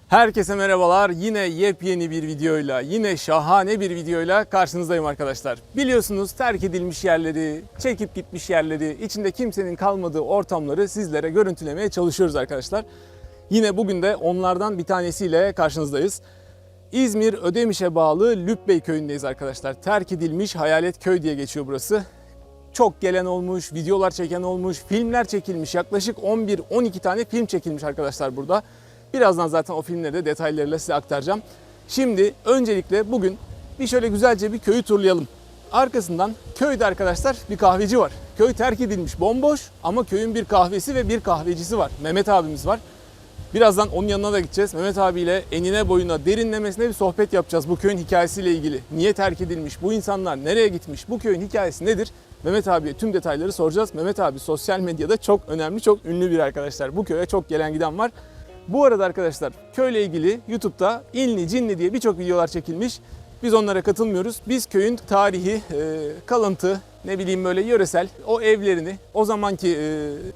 Herkese merhabalar. Yine yepyeni bir videoyla, yine şahane bir videoyla karşınızdayım arkadaşlar. Biliyorsunuz terk edilmiş yerleri, çekip gitmiş yerleri, içinde kimsenin kalmadığı ortamları sizlere görüntülemeye çalışıyoruz arkadaşlar. Yine bugün de onlardan bir tanesiyle karşınızdayız. İzmir Ödemiş'e bağlı Lübbey köyündeyiz arkadaşlar. Terk edilmiş hayalet köy diye geçiyor burası. Çok gelen olmuş, videolar çeken olmuş, filmler çekilmiş. Yaklaşık 11-12 tane film çekilmiş arkadaşlar burada. Birazdan zaten o filmleri de detaylarıyla size aktaracağım. Şimdi öncelikle bugün şöyle güzelce bir köyü turlayalım. Arkasından köyde arkadaşlar bir kahveci var. Köy terk edilmiş, bomboş ama köyün bir kahvesi ve bir kahvecisi var. Mehmet abimiz var. Birazdan onun yanına da gideceğiz. Mehmet abiyle enine boyuna derinlemesine bir sohbet yapacağız bu köyün hikayesiyle ilgili. Niye terk edilmiş, bu insanlar nereye gitmiş, bu köyün hikayesi nedir? Mehmet abiye tüm detayları soracağız. Mehmet abi sosyal medyada çok önemli, çok ünlü bir arkadaşlar. Bu köye çok gelen giden var. Bu arada arkadaşlar köyle ilgili YouTube'da İnli Cinli diye birçok videolar çekilmiş. Biz onlara katılmıyoruz. Biz köyün tarihi, kalıntı, ne bileyim böyle yöresel o evlerini, o zamanki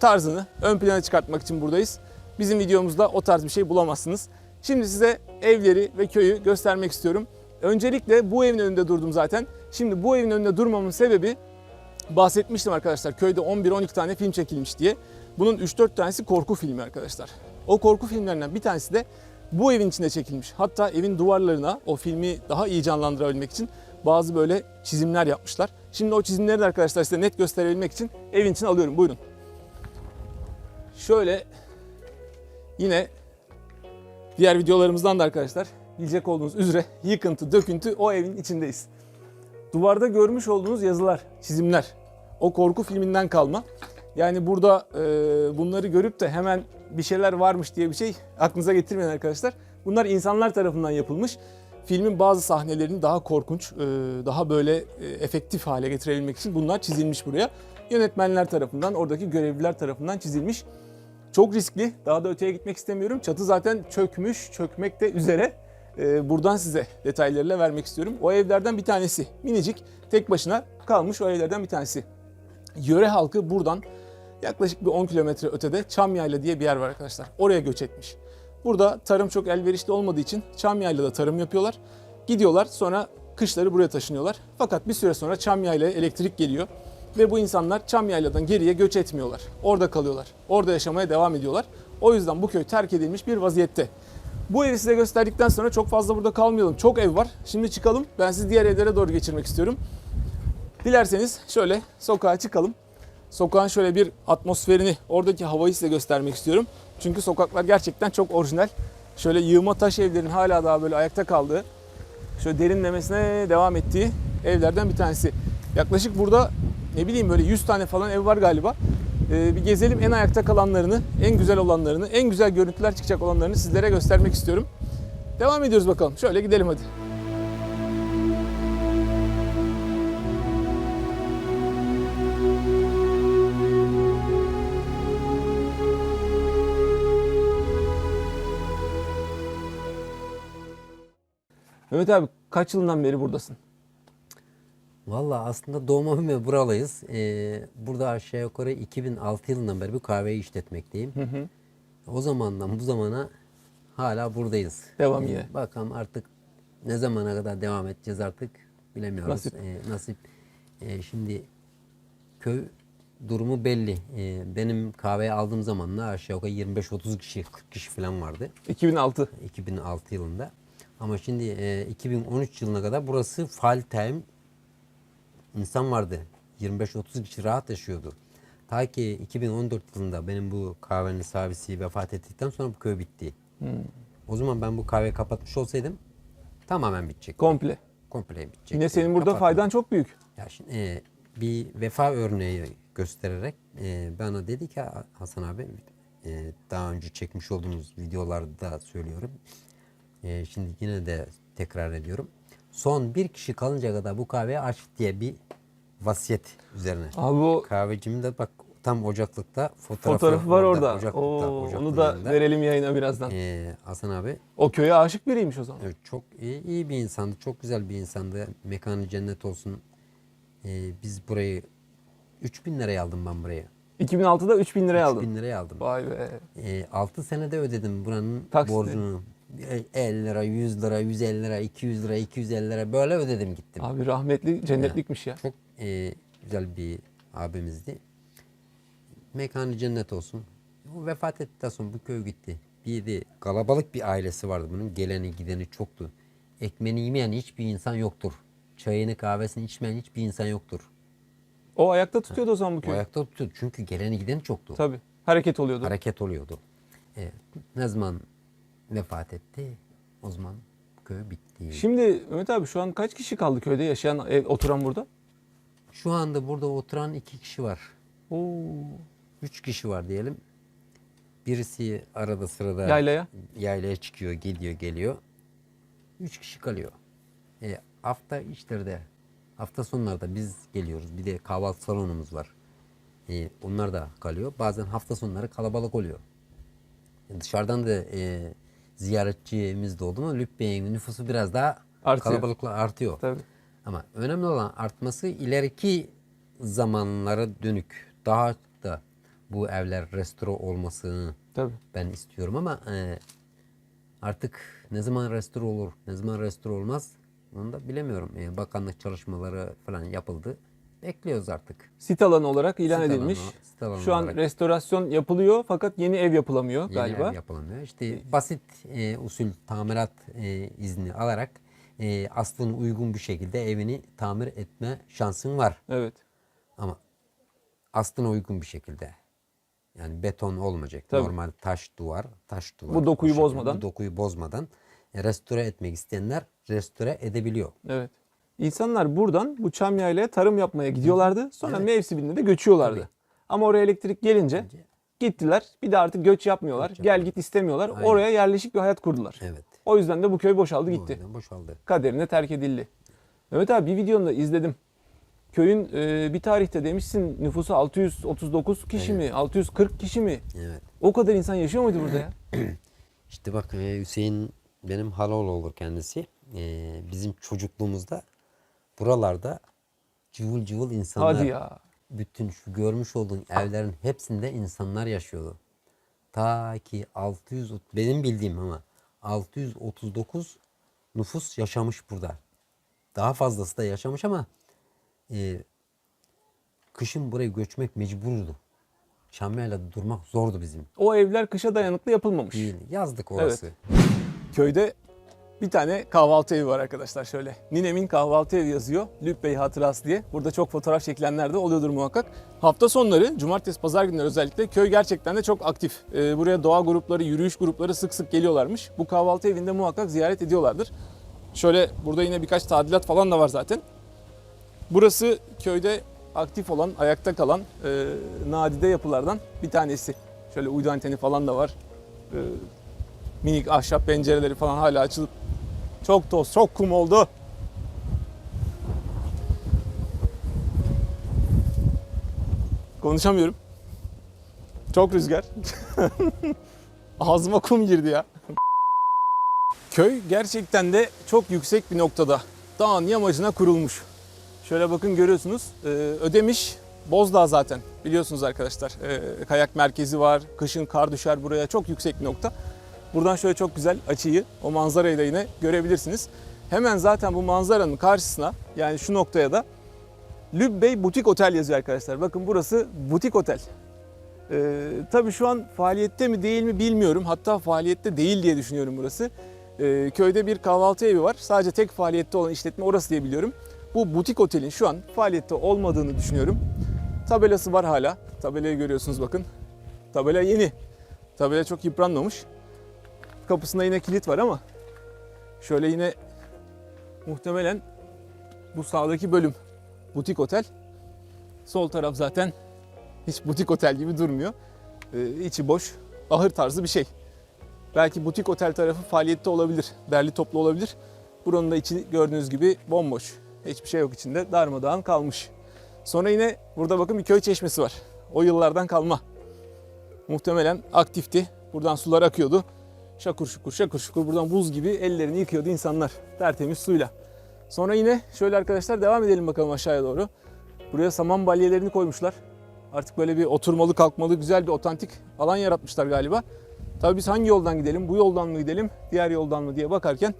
tarzını ön plana çıkartmak için buradayız. Bizim videomuzda o tarz bir şey bulamazsınız. Şimdi size evleri ve köyü göstermek istiyorum. Öncelikle bu evin önünde durdum zaten. Şimdi bu evin önünde durmamın sebebi, bahsetmiştim arkadaşlar, köyde 11-12 tane film çekilmiş diye. Bunun 3-4 tanesi korku filmi arkadaşlar. O korku filmlerinden bir tanesi de bu evin içinde çekilmiş. Hatta evin duvarlarına o filmi daha iyi canlandırabilmek için bazı böyle çizimler yapmışlar. Şimdi o çizimleri de arkadaşlar size net gösterebilmek için evin içine alıyorum. Buyurun. Şöyle yine diğer videolarımızdan da arkadaşlar bilecek olduğunuz üzere yıkıntı, döküntü o evin içindeyiz. Duvarda görmüş olduğunuz yazılar, çizimler o korku filminden kalma. Yani burada bunları görüp de hemen bir şeyler varmış diye bir şey aklınıza getirmeyin arkadaşlar. Bunlar insanlar tarafından yapılmış. Filmin bazı sahnelerini daha korkunç, daha böyle efektif hale getirebilmek için bunlar çizilmiş buraya. Yönetmenler tarafından, oradaki görevliler tarafından çizilmiş. Çok riskli. Daha da öteye gitmek istemiyorum. Çatı zaten çökmüş, çökmek de üzere. Buradan size detaylarıyla vermek istiyorum. O evlerden bir tanesi. Minicik, tek başına kalmış o evlerden bir tanesi. Yöre halkı buradan yaklaşık bir 10 kilometre ötede Çamyayla diye bir yer var arkadaşlar. Oraya göç etmiş. Burada tarım çok elverişli olmadığı için Çamyayla'da tarım yapıyorlar. Gidiyorlar, sonra kışları buraya taşınıyorlar. Fakat bir süre sonra Çamyayla'ya elektrik geliyor. Ve bu insanlar Çamyayla'dan geriye göç etmiyorlar. Orada kalıyorlar. Orada yaşamaya devam ediyorlar. O yüzden bu köy terk edilmiş bir vaziyette. Bu evi size gösterdikten sonra çok fazla burada kalmayalım. Çok ev var. Şimdi çıkalım. Ben sizi diğer evlere doğru geçirmek istiyorum. Dilerseniz şöyle sokağa çıkalım. Sokağın şöyle bir atmosferini, oradaki havayı size göstermek istiyorum. Çünkü sokaklar gerçekten çok orijinal. Şöyle yığma taş evlerin hala daha böyle ayakta kaldığı, şöyle derinlemesine devam ettiği evlerden bir tanesi. Yaklaşık burada ne bileyim böyle 100 tane falan ev var galiba. Bir gezelim, en ayakta kalanlarını, en güzel olanlarını, en güzel görüntüler çıkacak olanlarını sizlere göstermek istiyorum. Devam ediyoruz bakalım. Şöyle gidelim hadi. Mehmet abi kaç yılından beri buradasın? Valla aslında doğma büyüme buralıyız. Burada aşağı yukarı 2006 yılından beri bir kahveyi işletmekteyim. O zamandan bu zamana hala buradayız. Devam yine. Bakalım artık ne zamana kadar devam edeceğiz artık bilemiyoruz. Nasip. Nasip. Şimdi köy durumu belli. Benim kahveyi aldığım zamanla aşağı yukarı 25-30 kişi, 40 kişi falan vardı. 2006. 2006 yılında. Ama şimdi 2013 yılına kadar burası full time insan vardı. 25-30 kişi rahat yaşıyordu. Ta ki 2014 yılında benim bu kahvenin sahibisi vefat ettikten sonra bu köy bitti. O zaman ben bu kahveyi kapatmış olsaydım tamamen bitecek. Komple. Komple bitecek. Yine senin burada faydan çok büyük. Ya şimdi bir vefa örneği göstererek bana dedi ki Hasan abi, daha önce çekmiş olduğumuz videolarda söylüyorum. Şimdi yine de tekrar ediyorum. Son bir kişi kalınca kadar bu kahveyi aç diye bir vasiyet üzerine. Abi o Kahvecimin de bak tam ocaklıkta fotoğrafı var orada. Ocaklıkta Onu da yanında. Verelim yayına birazdan. Hasan abi O köye aşık biriymiş o zaman. evet, çok iyi bir insandı. Çok güzel bir insandı. Mekanı cennet olsun. Biz burayı 3.000 liraya aldım ben burayı. 2006'da 3000 liraya aldın. 3.000 liraya aldım. Vay be. 6 senede ödedim buranın Taksitli. borcunu. 50 lira, 100 lira, 150 lira, 200 lira, 250 lira böyle ödedim gittim. Abi rahmetli cennetlikmiş ya. Çok güzel bir abimizdi. Mekanı cennet olsun. O vefat ettikten sonra bu köy gitti. Bir de kalabalık bir ailesi vardı bunun. Geleni gideni çoktu. Ekmeğini yemeyen hiçbir insan yoktur. Çayını kahvesini içmeyen hiçbir insan yoktur. O ayakta tutuyordu o zaman bu O köyü. ayakta tutuyordu çünkü geleni gideni çoktu. Tabii. Hareket oluyordu. Hareket oluyordu. Ne zaman vefat etti o zaman köy bitti. Şimdi Mehmet abi şu an kaç kişi kaldı köyde yaşayan, oturan burada? Şu anda burada oturan 2 kişi var. Oo. 3 kişi var diyelim. Birisi arada sırada Yaylaya çıkıyor, gidiyor, geliyor. 3 kişi kalıyor. Hafta içlerde, hafta sonlarda biz geliyoruz. Bir de kahvaltı salonumuz var. Onlar da kalıyor. Bazen hafta sonları kalabalık oluyor. Dışarıdan da ziyaretçimiz de oldu mu Lübbe'nin nüfusu biraz daha Artıyor. kalabalıkla artıyor. Tabii. Ama önemli olan artması ileriki zamanlara dönük daha da bu evler restore olmasını Tabii. ben istiyorum ama artık ne zaman restore olur, ne zaman restore olmaz onu da bilemiyorum. Bakanlık çalışmaları falan yapıldı. Bekliyoruz artık. Sit alanı olarak ilan Sit alanı, edilmiş. sit alanı Şu an olarak. restorasyon yapılıyor fakat yeni ev yapılamıyor Yeni galiba. ev yapılamıyor. İşte basit usul tamirat izni alarak aslına uygun bir şekilde evini tamir etme şansın var. Evet. Ama aslına uygun bir şekilde. Yani beton olmayacak. Tabii. Normal taş duvar. Bu dokuyu O şekilde, bozmadan. Bu dokuyu bozmadan restore etmek isteyenler restore edebiliyor. Evet. İnsanlar buradan bu Çamyayla'ya tarım yapmaya gidiyorlardı. Sonra Evet. mevsiminde de göçüyorlardı. Tabii. Ama oraya elektrik gelince gittiler. Bir de artık göç yapmıyorlar. Gel git istemiyorlar. Aynen. Oraya yerleşik bir hayat kurdular. Evet. O yüzden de bu köy boşaldı O gitti. yüzden boşaldı. Kaderine terk edildi. Mehmet abi bir videonu da izledim. Köyün bir tarihte demişsin nüfusu 639 kişi mi? 640 kişi mi? Evet. O kadar insan yaşıyor muydu burada ya? İşte bak Hüseyin benim haloğlu olur kendisi. Bizim çocukluğumuzda buralarda cıvıl cıvıl insanlar. Hadi ya. Bütün şu görmüş olduğun evlerin hepsinde insanlar yaşıyordu. Ta ki benim bildiğim ama 639 nüfus yaşamış burada. Daha fazlası da yaşamış ama kışın buraya göçmek mecburdu. Çamyayla'da durmak zordu bizim. O evler kışa dayanıklı yapılmamış. Değil. Yazdık orası. Köyde bir tane kahvaltı evi var arkadaşlar şöyle. Ninemin kahvaltı evi yazıyor. Lübbey hatırası diye. Burada çok fotoğraf çekilenler de oluyordur muhakkak. Hafta sonları, cumartesi, pazar günleri özellikle köy gerçekten de çok aktif. Buraya doğa grupları, yürüyüş grupları sık sık geliyorlarmış. Bu kahvaltı evinde muhakkak ziyaret ediyorlardır. Şöyle burada yine birkaç tadilat falan da var zaten. Burası köyde aktif olan, ayakta kalan nadide yapılardan bir tanesi. Şöyle uydu anteni falan da var. Minik ahşap pencereleri falan hala açılıp çok toz, çok kum oldu. Konuşamıyorum. Çok rüzgar. Ağzıma kum girdi ya. Köy gerçekten de çok yüksek bir noktada. Dağın yamacına kurulmuş. Şöyle bakın görüyorsunuz. Ödemiş, Bozdağ zaten biliyorsunuz arkadaşlar. Kayak merkezi var. Kışın kar düşer buraya. Çok yüksek bir nokta. Buradan şöyle çok güzel açıyı, o manzarayı da yine görebilirsiniz. Hemen zaten bu manzaranın karşısına yani şu noktaya da Lübbey Butik Otel yazıyor arkadaşlar. Bakın burası butik otel. Tabii şu an faaliyette mi değil mi bilmiyorum. Hatta faaliyette değil diye düşünüyorum burası. Köyde bir kahvaltı evi var. Sadece tek faaliyette olan işletme orası diye biliyorum. Bu butik otelin şu an faaliyette olmadığını düşünüyorum. Tabelası var hala. Tabelayı görüyorsunuz bakın. Tabela yeni. Tabela çok yıpranmamış. Kapısında yine kilit var ama şöyle yine muhtemelen bu sağdaki bölüm butik otel. Sol taraf zaten hiç butik otel gibi durmuyor. İçi boş, ahır tarzı bir şey. Belki butik otel tarafı faaliyette olabilir, derli toplu olabilir. Buranın da içi gördüğünüz gibi bomboş. Hiçbir şey yok içinde, darmadağın kalmış. Sonra yine burada bakın bir köy çeşmesi var. O yıllardan kalma. Muhtemelen aktifti. Buradan sular akıyordu. Şakur şukur şakur şukur buradan buz gibi ellerini yıkıyordu insanlar tertemiz suyla. Sonra yine şöyle arkadaşlar devam edelim bakalım aşağıya doğru. Buraya saman balyelerini koymuşlar. Artık böyle bir oturmalı kalkmalı güzel bir otantik alan yaratmışlar galiba. Tabii biz hangi yoldan gidelim? Bu yoldan mı gidelim? Diğer yoldan mı diye bakarken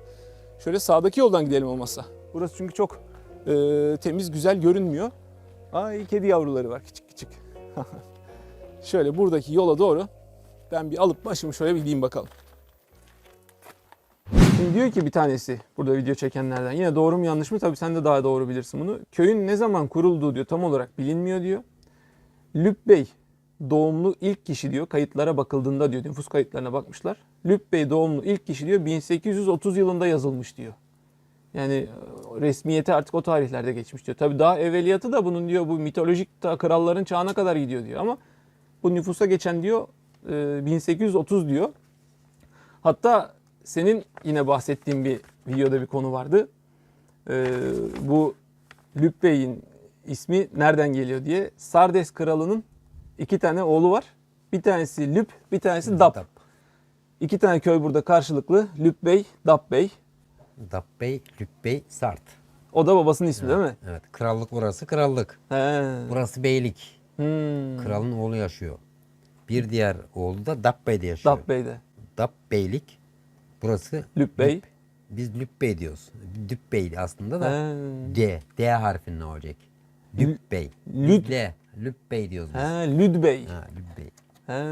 şöyle sağdaki yoldan gidelim olmazsa. Burası çünkü çok temiz, güzel görünmüyor. Ay kedi yavruları var küçük küçük. Şöyle buradaki yola doğru ben bir alıp başımı şöyle bir gideyim bakalım. Şimdi diyor ki bir tanesi burada video çekenlerden, yine doğru mu yanlış mı? Tabii sen de daha doğru bilirsin bunu. Köyün ne zaman kurulduğu diyor tam olarak bilinmiyor diyor. Lübbey doğumlu ilk kişi diyor kayıtlara bakıldığında diyor, nüfus kayıtlarına bakmışlar. Lübbey doğumlu ilk kişi diyor 1830 yılında yazılmış diyor. Yani resmiyeti artık o tarihlerde geçmiş diyor. Tabii daha evveliyatı da bunun diyor bu mitolojik kralların çağına kadar gidiyor diyor ama bu nüfusa geçen diyor 1830 diyor. Hatta senin yine bahsettiğin bir videoda bir konu vardı. Bu Lübbey'in ismi nereden geliyor diye. Sardes kralının 2 tane oğlu var. Bir tanesi Lüb, bir tanesi Dap. 2 tane köy burada karşılıklı. Lübbey, Dabbey. Dabbey, Lübbey, Sart. O da babasının ismi değil mi? Evet. Krallık burası krallık. He. Burası beylik. Kralın oğlu yaşıyor. Bir diğer oğlu da Dabbey'de yaşıyor. Dabbey'de. Dabbeylik. Burası Lübbey. Biz Lübbey diyoruz. Lübbey aslında da He. D harfinin ne olacak? Lübbey. Lübbey diyoruz biz. He, Lüdbey. Ha, Lübbey. He.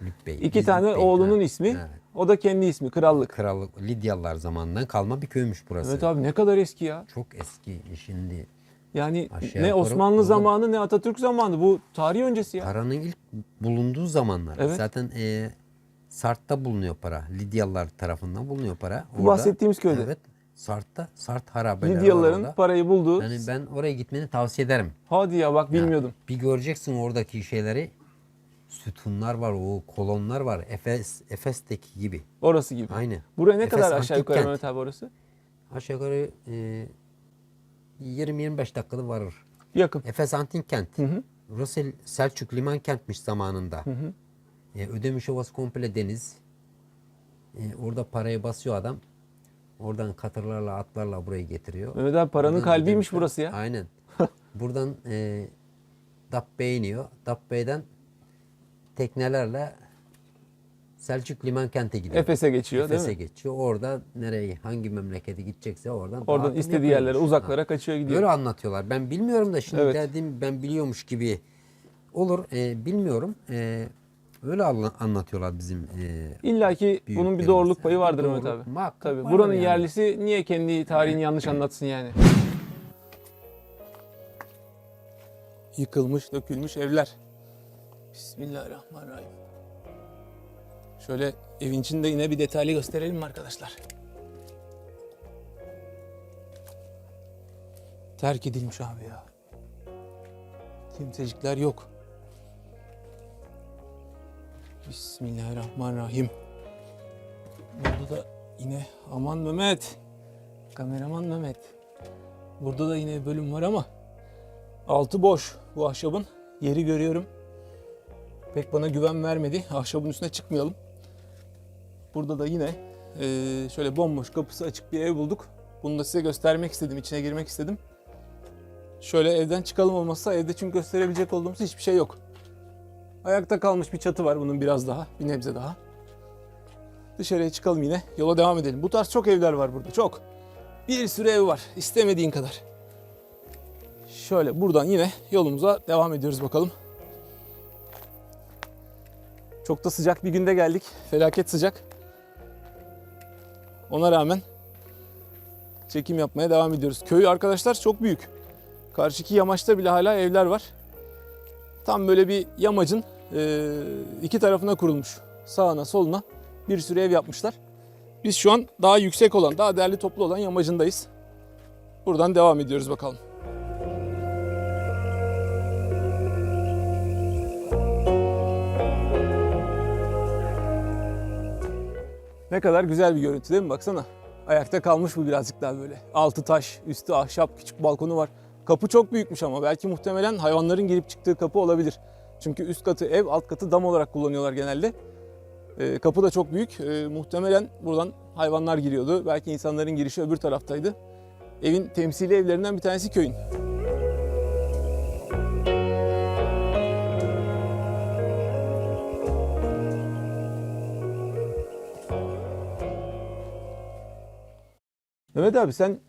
Lübbey. 2 Biz tane Lübbey. oğlunun Ha, ismi. evet. O da kendi ismi. Krallık. Krallık Lidyalılar zamanından kalma bir köymüş burası. Evet abi ne kadar eski ya. Çok eski şimdi. Yani Aşağı ne yukarı Osmanlı burada- zamanı ne Atatürk zamanı. Bu tarih öncesi ya. Paranın ilk bulunduğu zamanlar. Evet. Zaten Sart'ta bulunuyor para. Lidyalılar tarafından bulunuyor para. Bu bahsettiğimiz köyde. Evet. Sart'ta, Sart harabeleri var Lidyalıların orada. parayı bulduğu. Yani ben oraya gitmeni tavsiye ederim. Hadi ya bak bilmiyordum. Bir göreceksin oradaki şeyleri. Sütunlar var, o kolonlar var. Efes'teki gibi. Orası gibi. Aynı. Buraya ne Efes kadar aşağı antik yukarı kent. Mehmet abi orası? Aşağı yukarı 20-25 dakikada varır. Yakın. Efes antik kent. Burası Selçuk liman kentmiş zamanında. Ödemiş Ovası komple deniz. Orada parayı basıyor adam. Oradan katırlarla, atlarla buraya getiriyor. Mehmet abi paranın Buradan kalbiymiş Ödemiş'e- burası ya. Aynen. Buradan Dabbey'e iniyor. Dabbey'den teknelerle Selçuk liman kente gidiyor. Efes'e geçiyor Efes'e değil mi? geçiyor. Orada nereye, hangi memlekete gidecekse oradan Oradan dağıtım istediği yapıyormuş. yerlere, uzaklara Ha. kaçıyor gidiyor. Böyle anlatıyorlar. Ben bilmiyorum da şimdi Evet. dediğim ben biliyormuş gibi olur. Bilmiyorum. Öyle anlatıyorlar bizim İlla ki bunun bir büyüklerimiz. doğruluk payı vardır Doğruluk Mehmet abi. muhakkak Tabii. var Buranın yani. yerlisi niye kendi tarihini yanlış anlatsın yani? Yıkılmış, dökülmüş evler. Bismillahirrahmanirrahim. Şöyle evin içinde yine bir detaylı gösterelim mi arkadaşlar? Terk edilmiş abi ya. Kimsecikler yok. Bismillahirrahmanirrahim. Burada da yine aman Mehmet. Kameraman Mehmet. Burada da yine bölüm var ama altı boş bu ahşabın. Yeri görüyorum. Pek bana güven vermedi. Ahşabın üstüne çıkmayalım. Burada da yine şöyle bomboş kapısı açık bir ev bulduk. Bunu da size göstermek istedim. İçine girmek istedim. Şöyle evden çıkalım olmazsa evde çünkü gösterebilecek olduğumuz hiçbir şey yok. Ayakta kalmış bir çatı var bunun biraz daha. Bir nebze daha. Dışarıya çıkalım yine. Yola devam edelim. Bu tarz çok evler var burada. Çok. Bir sürü ev var. İstemediğin kadar. Şöyle buradan yine yolumuza devam ediyoruz bakalım. Çok da sıcak bir günde geldik. Felaket sıcak. Ona rağmen çekim yapmaya devam ediyoruz. Köy arkadaşlar çok büyük. Karşıki yamaçta bile hala evler var. Tam böyle bir yamacın iki tarafına kurulmuş. Sağına soluna bir sürü ev yapmışlar. Biz şu an daha yüksek olan, daha değerli toplu olan yamacındayız. Buradan devam ediyoruz bakalım. Ne kadar güzel bir görüntü değil mi? Baksana. Ayakta kalmış bu birazcık daha böyle. Altı taş, üstü ahşap, küçük balkonu var. Kapı çok büyükmüş ama belki muhtemelen hayvanların girip çıktığı kapı olabilir. Çünkü üst katı ev, alt katı dam olarak kullanıyorlar genelde. Kapı da çok büyük. Muhtemelen buradan hayvanlar giriyordu. Belki insanların girişi öbür taraftaydı. Evin temsili evlerinden bir tanesi köyün. Mehmet abi sen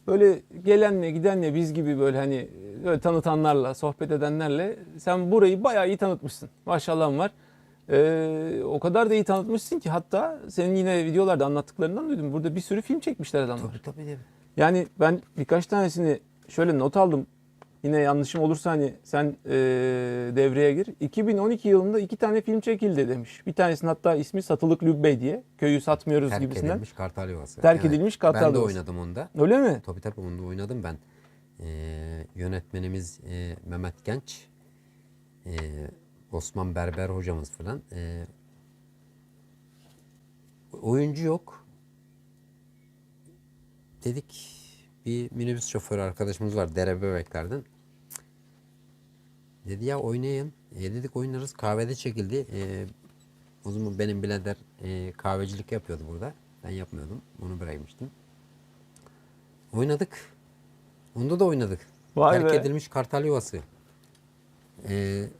böyle gelenle gidenle biz gibi böyle hani böyle tanıtanlarla, sohbet edenlerle sen burayı bayağı iyi tanıtmışsın. Maşallahın var. O kadar da iyi tanıtmışsın ki hatta senin yine videolarda anlattıklarından duydum. Burada bir sürü film çekmişler adamlar. Tabii. Yani ben birkaç tanesini şöyle not aldım. Yine yanlışım olursa hani sen devreye gir. 2012 yılında 2 tane film çekildi demiş. Bir tanesinin hatta ismi Satılık Lübbe diye. Köyü satmıyoruz Terk gibisinden. edilmiş Kartal Yuvası. Terk edilmiş Kartal Ben de Yuvası. oynadım onda. Öyle mi? Tabii onda oynadım ben. Yönetmenimiz Mehmet Genç, Osman Berber hocamız falan. Oyuncu yok. Dedik bir minibüs şoförü arkadaşımız var Derebebekler'den. Dedi ya oynayın. Dedik oynarız. Kahvede çekildi. O zaman benim birader kahvecilik yapıyordu burada. Ben yapmıyordum. Onu bırakmıştım. Oynadık. Onda da oynadık. Vay Terk be. edilmiş Kartal Yuvası.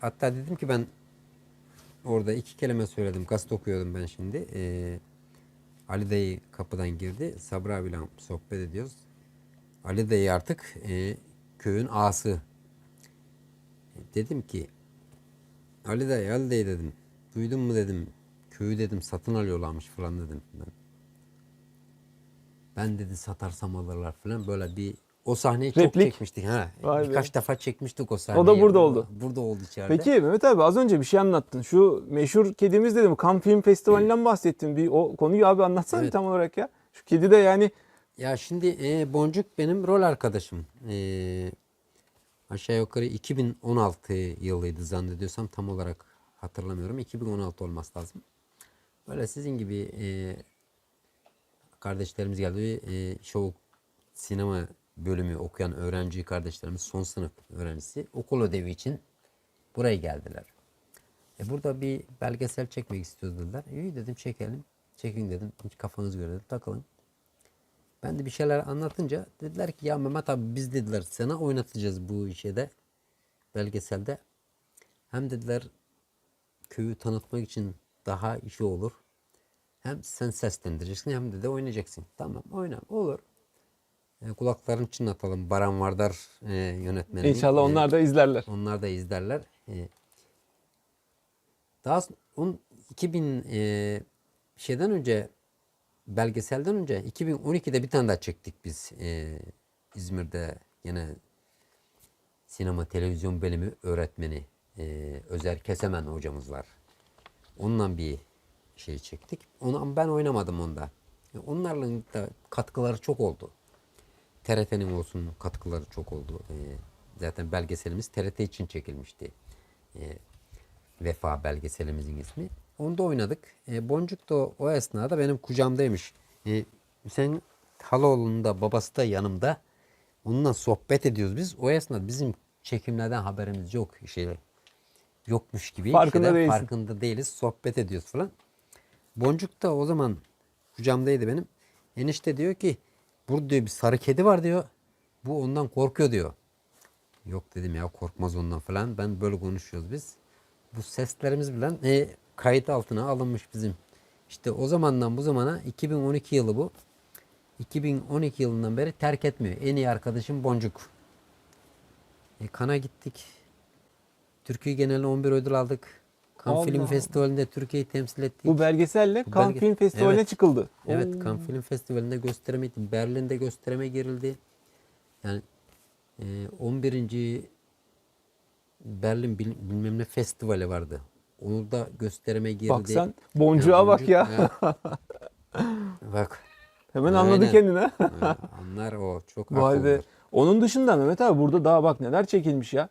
Hatta dedim ki ben orada 2 kelime söyledim. Gazete okuyordum ben şimdi. Ali dayı kapıdan girdi. Sabri abiyle sohbet ediyoruz. Ali dayı artık köyün ağası. Dedim ki Ali dayı dedim. Duydun mu dedim. Köyü dedim satın alıyorlarmış falan dedim. Ben dedi satarsam alırlar falan böyle bir o sahneyi çok Replik. çekmiştik. Ha. Vay be. Birkaç defa çekmiştik o sahneyi. O da burada oldu. Burada oldu içeride. Peki Mehmet abi az önce bir şey anlattın. Şu meşhur kedimiz dedim. Cannes Film Festivali'nden bahsettin. Bir o konuyu abi anlatsana Evet. bir tam olarak ya. Şu kedi de yani Ya şimdi Boncuk benim rol arkadaşım. Aşağı yukarı 2016 yılıydı zannediyorsam tam olarak hatırlamıyorum. 2016 olması lazım. Böyle sizin gibi kardeşlerimiz geldi. Şov sinema bölümü okuyan öğrenci kardeşlerimiz son sınıf öğrencisi okul ödevi için buraya geldiler. Burada bir belgesel çekmek istiyordular. İyi dedim çekelim. Çekin dedim. Hiç kafanız göre dedim, takılın. Ben de bir şeyler anlatınca dediler ki ya Mehmet abi biz dediler sana oynatacağız bu işe de belgeselde. Hem dediler köyü tanıtmak için daha işi olur. Hem sen seslendireceksin hem de oynayacaksın. Tamam oyna olur. Kulaklarını çınlatalım. Baran Vardar yönetmeni. inşallah onlar da izlerler. Onlar da izlerler. Daha 2000 şeyden önce belgeselden önce 2012'de bir tane daha çektik biz İzmir'de yine sinema televizyon bölümü öğretmeni Özer Kesemen hocamız var. Onunla bir şey çektik. Onu ama ben oynamadım onda. Onlarla da katkıları çok oldu. TRT'nin olsun katkıları çok oldu. Zaten belgeselimiz TRT için çekilmişti. Vefa belgeselimizin ismi. Onda oynadık. Boncuk da o esnada benim kucağımdaymış. Hüseyin Haloğlu'nun da babası da yanımda. Onunla sohbet ediyoruz biz. O esnada bizim çekimlerden haberimiz yok. Yokmuş gibi. Farkında değilsin. Farkında değiliz. Sohbet ediyoruz falan. Boncuk da o zaman kucağımdaydı benim. Enişte diyor ki burada diyor bir sarı kedi var diyor. Bu ondan korkuyor diyor. Yok dedim ya korkmaz ondan falan. Ben böyle konuşuyoruz biz. Bu seslerimiz bilen kayıt altına alınmış bizim. İşte o zamandan bu zamana 2012 yılı bu. 2012 yılından beri terk etmiyor. En iyi arkadaşım Boncuk. Cannes'a gittik. Türkiye genelinde 11 ödül aldık. Cannes Allah Film Allah. Festivali'nde Türkiye'yi temsil ettik. Bu belgeselle Bu Cannes Film Festivali'ne Evet. çıkıldı. Evet, Cannes Film Festivali'nde gösterime gittim. Berlin'de gösterime girildi. Yani 11. Berlin bilmem ne festivali vardı. Onu da gösterime girdi. Bak sen boncuğa bak ya. Bak. Hemen anladı Aynen. kendine. Anlar o. Çok Vay be. akıllıdır. Onun dışında Mehmet abi burada daha bak neler çekilmiş ya.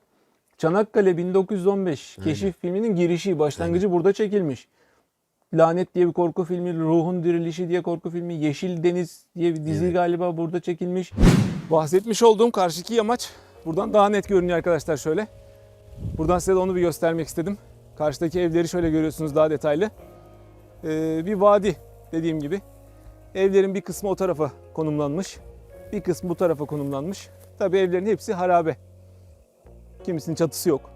Çanakkale 1915 keşif filminin girişi, başlangıcı burada çekilmiş. Lanet diye bir korku filmi, Ruhun Dirilişi diye korku filmi, Yeşil Deniz diye bir dizi galiba burada çekilmiş. Bahsetmiş olduğum karşıki yamaç buradan daha net görünüyor arkadaşlar şöyle. Buradan size de onu bir göstermek istedim. Karşıdaki evleri şöyle görüyorsunuz daha detaylı. Bir vadi dediğim gibi. Evlerin bir kısmı o tarafa konumlanmış. Bir kısmı bu tarafa konumlanmış. Tabii evlerin hepsi harabe. Kimisinin çatısı yok.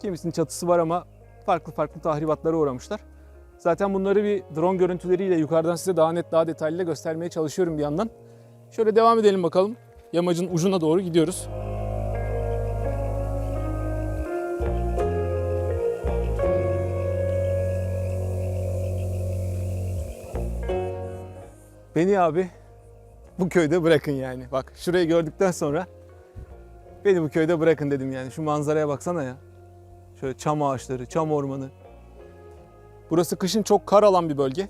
Kimisinin çatısı var ama farklı farklı tahribatlara uğramışlar. Zaten bunları bir drone görüntüleriyle yukarıdan size daha net, daha detaylı göstermeye çalışıyorum bir yandan. Şöyle devam edelim bakalım. Yamacın ucuna doğru gidiyoruz. Beni abi bu köyde bırakın yani. Bak şurayı gördükten sonra beni bu köyde bırakın dedim yani. Şu manzaraya baksana ya. Şöyle çam ağaçları, çam ormanı. Burası kışın çok kar alan bir bölge.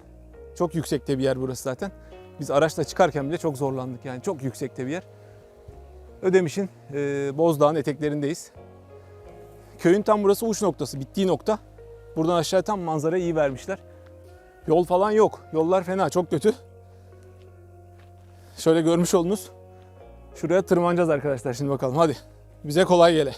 Çok yüksekte bir yer burası zaten. Biz araçla çıkarken bile çok zorlandık yani. Çok yüksekte bir yer. Ödemiş'in Bozdağ'ın eteklerindeyiz. Köyün tam burası uç noktası, bittiği nokta. Buradan aşağı tam manzarayı iyi vermişler. Yol falan yok. Yollar fena, çok kötü. Şöyle görmüş oldunuz. Şuraya tırmanacağız arkadaşlar şimdi bakalım. Hadi bize kolay gele.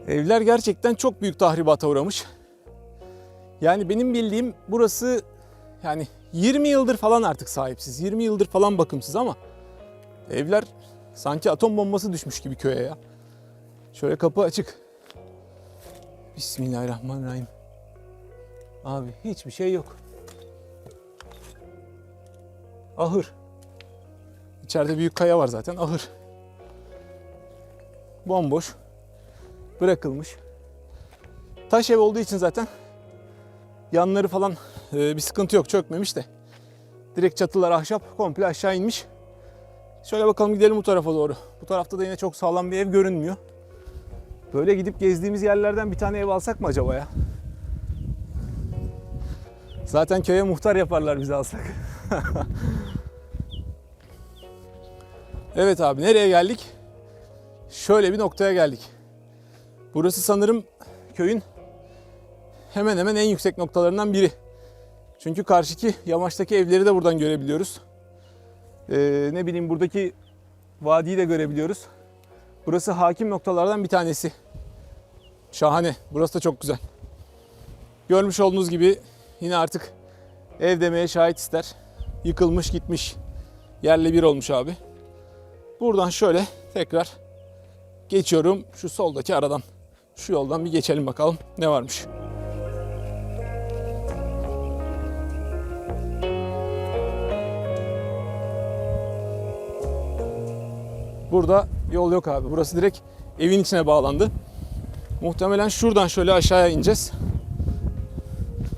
Evler gerçekten çok büyük tahribata uğramış. Yani benim bildiğim burası yani 20 yıldır falan artık sahipsiz. 20 yıldır falan bakımsız ama evler sanki atom bombası düşmüş gibi köye ya. Şöyle kapı açık. Bismillahirrahmanirrahim. Abi hiçbir şey yok. Ahır. İçeride büyük kaya var zaten. Ahır. Bomboş. Bırakılmış. Taş ev olduğu için zaten yanları falan bir sıkıntı yok. Çökmemiş de. Direkt çatılar ahşap. Komple aşağı inmiş. Şöyle bakalım gidelim bu tarafa doğru. Bu tarafta da yine çok sağlam bir ev görünmüyor. Böyle gidip gezdiğimiz yerlerden bir tane ev alsak mı acaba ya? Zaten köye muhtar yaparlar bizi alsak. Evet abi nereye geldik? Şöyle bir noktaya geldik. Burası sanırım köyün hemen hemen en yüksek noktalarından biri. Çünkü karşıki yamaçtaki evleri de buradan görebiliyoruz. Ne bileyim buradaki vadiyi de görebiliyoruz. Burası hakim noktalardan bir tanesi. Şahane. Burası da çok güzel. Görmüş olduğunuz gibi yine artık ev demeye şahit ister. Yıkılmış gitmiş. Yerle bir olmuş abi. Buradan şöyle tekrar geçiyorum şu soldaki aradan. Şu yoldan bir geçelim bakalım ne varmış. Burada yol yok abi. Burası direkt evin içine bağlandı. Muhtemelen şuradan şöyle aşağıya ineceğiz.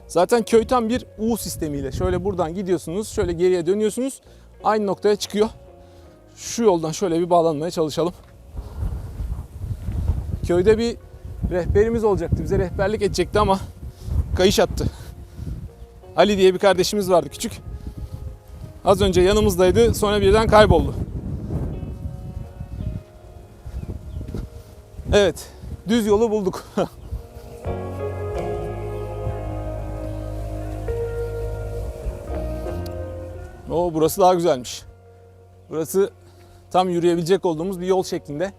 Zaten köy tam bir U sistemiyle. Şöyle buradan gidiyorsunuz, şöyle geriye dönüyorsunuz. Aynı noktaya çıkıyor. Şu yoldan şöyle bir bağlanmaya çalışalım. Köyde bir rehberimiz olacaktı. Bize rehberlik edecekti ama kayış attı. Ali diye bir kardeşimiz vardı küçük. Az önce yanımızdaydı. Sonra birden kayboldu. Evet. Düz yolu bulduk. Oo, burası daha güzelmiş. Burası tam yürüyebilecek olduğumuz bir yol şeklinde.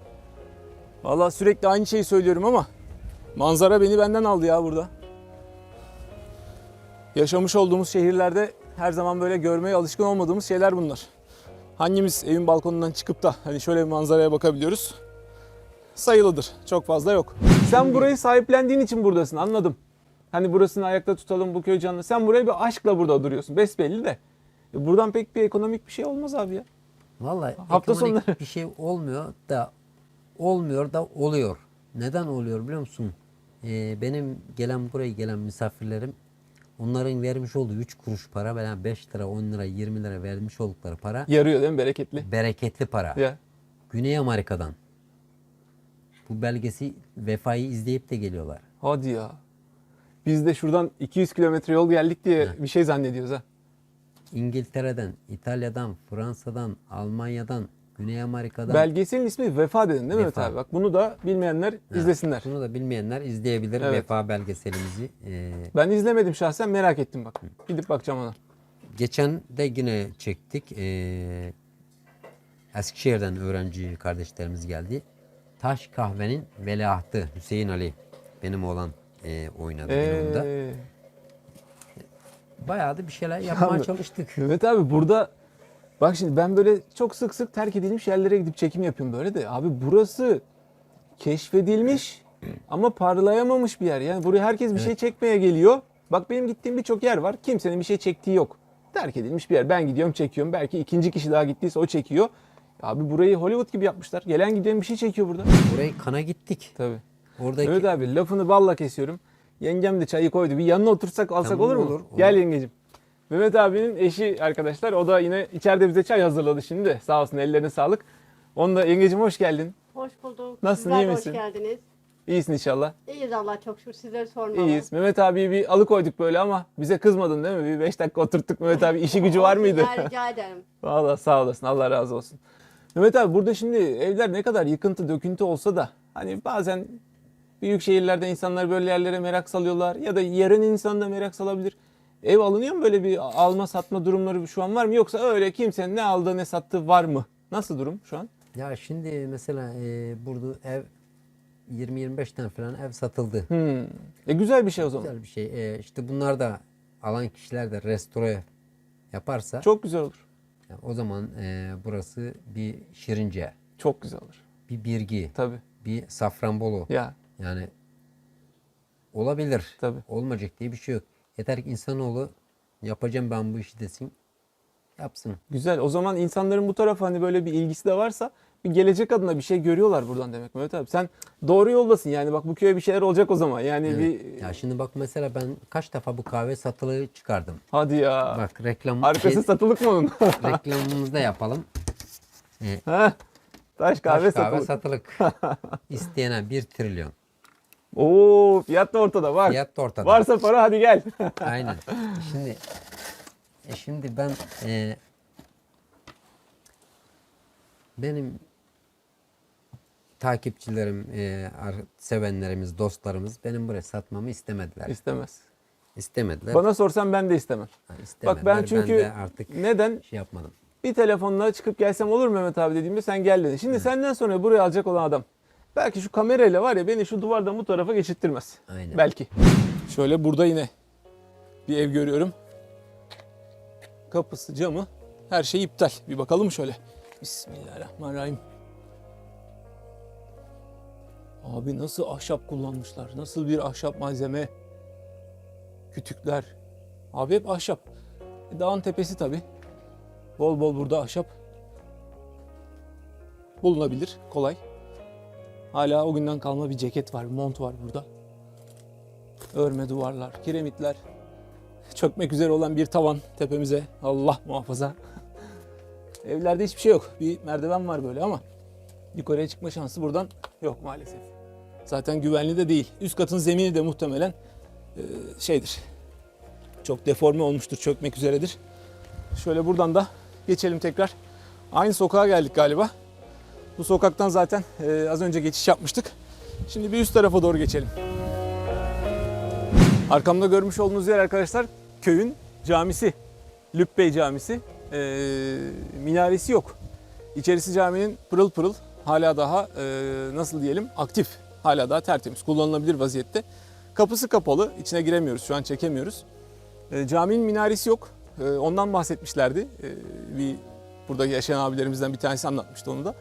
Vallahi sürekli aynı şeyi söylüyorum ama manzara beni benden aldı ya burada. Yaşamış olduğumuz şehirlerde her zaman böyle görmeye alışkın olmadığımız şeyler bunlar. Hangimiz evin balkonundan çıkıp da hani şöyle bir manzaraya bakabiliyoruz? Sayılıdır. Çok fazla yok. Sen burayı sahiplendiğin için buradasın, anladım. Hani burasını ayakta tutalım, bu köy canlı. Sen buraya bir aşkla burada duruyorsun. Besbelli de. Buradan pek bir ekonomik bir şey olmaz abi ya. Vallahi Hafta ekonomik sonları bir şey olmuyor da oluyor. Neden oluyor biliyor musun? Benim buraya gelen misafirlerim, onların vermiş olduğu 3 kuruş para veya 5 lira, 10 lira, 20 lira vermiş oldukları para yarıyor değil mi? Bereketli. bereketli para. Ya. Güney Amerika'dan bu belgesi Vefa'yı izleyip de geliyorlar. Hadi ya. Biz de şuradan 200 kilometre yol geldik diye bir şey zannediyoruz ha. İngiltere'den, İtalya'dan, Fransa'dan, Almanya'dan, Güney Amerika'dan. Belgeselin ismi Vefa dedin değil mi Mehmet Vefa. abi? Bak bunu da bilmeyenler izlesinler. Bunu da bilmeyenler izleyebilir. Evet. Vefa belgeselimizi. Ben izlemedim şahsen, merak ettim bak. Gidip bakacağım ona. Geçen de yine çektik. Eskişehir'den öğrenci kardeşlerimiz geldi. Taş Kahve'nin veliahtı Hüseyin Ali. Benim oğlan oynadı bir onda. Bayağı da bir şeyler yapmaya Yalnız- çalıştık. Mehmet abi burada Bak şimdi ben böyle çok sık sık terk edilmiş yerlere gidip çekim yapıyorum böyle de. Abi burası keşfedilmiş ama parlayamamış bir yer. Yani buraya herkes bir şey çekmeye geliyor. Bak benim gittiğim birçok yer var. Kimsenin bir şey çektiği yok. Terk edilmiş bir yer. Ben gidiyorum çekiyorum. Belki ikinci kişi daha gittiyse o çekiyor. Abi burayı Hollywood gibi yapmışlar. Gelen giden bir şey çekiyor burada. Burayı kana gittik. Tabii. Oradaki Evet abi lafını balla kesiyorum. Yengem de çayı koydu. Bir yanına otursak alsak Tamam, olur mu? olur. Gel yengecim. Mehmet abinin eşi arkadaşlar. O da yine içeride bize çay hazırladı şimdi. Sağ olsun ellerine sağlık. Onu da yengecim hoş geldin. Hoş bulduk. Nasılsın, Sizler iyi de misin? Hoş geldiniz. İyisin inşallah. İyiyiz Allah çok şükür. Sizleri sormalı. İyiyiz. Mehmet abiyi bir alıkoyduk böyle ama bize kızmadın değil mi? Bir 5 dakika oturttuk Mehmet abi. İşi gücü var mıydı? Ya, rica ederim. Valla sağ olasın. Allah razı olsun. Mehmet abi burada şimdi evler ne kadar yıkıntı döküntü olsa da hani bazen büyük şehirlerde insanlar böyle yerlere merak salıyorlar ya da yarın insan da merak salabilir. Ev alınıyor mu, böyle bir alma satma durumları şu an var mı, yoksa öyle kimsenin ne aldığı ne sattığı var mı? Nasıl durum şu an? ya şimdi mesela burada ev 20-25 tane falan ev satıldı. Güzel bir şey o zaman. Güzel bir şey. İşte bunlar da alan kişiler de restore yaparsa Çok güzel olur. yani o zaman burası bir Şirince, Çok güzel olur. bir Birgi, Tabii. bir Safranbolu. Ya Yani olabilir. Tabii. Olmayacak diye bir şey yok. Yeter ki insanoğlu yapacağım ben bu işi desin. Yapsın. güzel. O zaman insanların bu tarafa hani böyle bir ilgisi de varsa bir gelecek adına bir şey görüyorlar buradan demek Mehmet abi. Sen doğru yoldasın yani, bak bu köye bir şeyler olacak o zaman. Yani Evet. bir Ya şimdi bak mesela ben kaç defa bu kahve satılığı çıkardım. hadi ya. Bak reklam Arkası satılık mı onun? reklamımızı da yapalım. Ha? Taş kahve Taş satılık. satılık. İsteyene 1 trilyon. Oo, fiyat da ortada bak. Fiyat da ortada. Varsa para hadi gel. Aynen. Şimdi ben benim takipçilerim, sevenlerimiz, dostlarımız benim buraya satmamı istemediler. İstemez. İstemediler. Bana sorsan ben de istemem. Ha, Bak istemediler. ben çünkü de artık neden şey yapmadım. bir telefonla çıkıp gelsem olur mu Mehmet abi dediğimde sen gel dedin. Şimdi senden sonra buraya alacak olan adam belki şu kamerayla var ya beni şu duvardan bu tarafa geçirttirmez. Aynen. Belki. Şöyle burada yine bir ev görüyorum. Kapısı, camı, her şey iptal. Bir bakalım şöyle. Bismillahirrahmanirrahim. Abi nasıl ahşap kullanmışlar? Nasıl bir ahşap malzeme? Kütükler. Abi hep ahşap. Dağın tepesi tabii. Bol bol burada ahşap bulunabilir. Kolay. Hala o günden kalma bir ceket var, mont var burada. Örme duvarlar, kiremitler. Çökmek üzere olan bir tavan tepemize. Allah muhafaza. Evlerde hiçbir şey yok. Bir merdiven var böyle ama yukarıya çıkma şansı buradan yok maalesef. Zaten güvenli de değil. Üst katın zemini de muhtemelen şeydir. Çok deforme olmuştur, çökmek üzeredir. Şöyle buradan da geçelim tekrar. Aynı sokağa geldik galiba. Bu sokaktan zaten az önce geçiş yapmıştık. Şimdi bir üst tarafa doğru geçelim. Arkamda görmüş olduğunuz yer arkadaşlar köyün camisi. Lübbey Camisi. Minaresi yok. İçerisi caminin pırıl pırıl, hala daha nasıl diyelim, aktif. Hala daha tertemiz, kullanılabilir vaziyette. Kapısı kapalı, içine giremiyoruz, şu an çekemiyoruz. Caminin minaresi yok. Ondan bahsetmişlerdi. Bir burada yaşayan abilerimizden bir tanesi anlatmıştı onu da.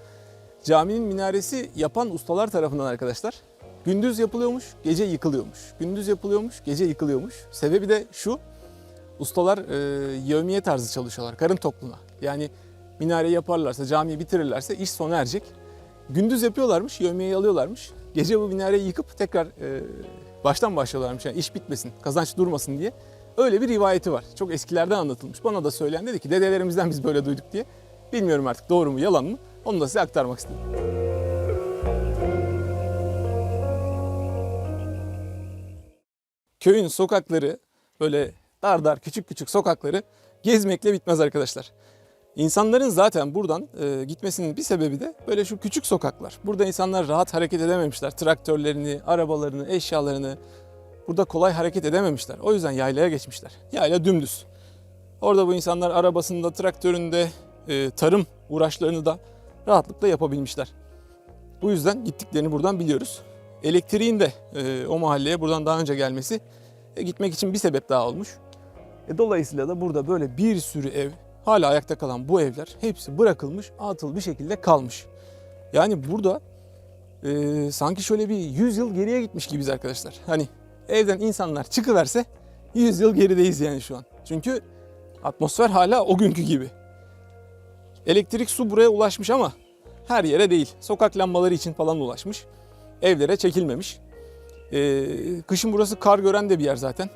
Caminin minaresi yapan ustalar tarafından arkadaşlar gündüz yapılıyormuş, gece yıkılıyormuş. Gündüz yapılıyormuş, gece yıkılıyormuş. Sebebi de şu: ustalar yevmiye tarzı çalışıyorlar, karın tokluğuna. Yani minareyi yaparlarsa, camiyi bitirirlerse iş sona erecek. Gündüz yapıyorlarmış, yevmiyeyi alıyorlarmış. Gece bu minareyi yıkıp tekrar baştan başlıyorlarmış. Yani iş bitmesin, kazanç durmasın diye. Öyle bir rivayeti var. Çok eskilerden anlatılmış. Bana da söyleyen dedi ki dedelerimizden biz böyle duyduk diye. Bilmiyorum artık doğru mu yalan mı? Onu da size aktarmak istedim. Köyün sokakları, böyle dar dar küçük küçük sokakları gezmekle bitmez arkadaşlar. İnsanların zaten buradan gitmesinin bir sebebi de böyle şu küçük sokaklar. Burada insanlar rahat hareket edememişler. Traktörlerini, arabalarını, eşyalarını burada kolay hareket edememişler. O yüzden yaylaya geçmişler. Yayla dümdüz. Orada bu insanlar arabasında, traktöründe tarım uğraşlarını da rahatlıkla yapabilmişler. Bu yüzden gittiklerini buradan biliyoruz. Elektriğin de o mahalleye buradan daha önce gelmesi gitmek için bir sebep daha olmuş. Dolayısıyla da burada böyle bir sürü ev, hala ayakta kalan bu evler hepsi bırakılmış, atıl bir şekilde kalmış. Yani burada sanki şöyle bir 100 yıl geriye gitmiş gibiyiz arkadaşlar. Hani evden insanlar çıkıverse 100 yıl gerideyiz yani şu an. Çünkü atmosfer hala o günkü gibi. Elektrik, su buraya ulaşmış ama her yere değil. Sokak lambaları için falan ulaşmış. Evlere çekilmemiş. Kışın burası kar gören de bir yer zaten.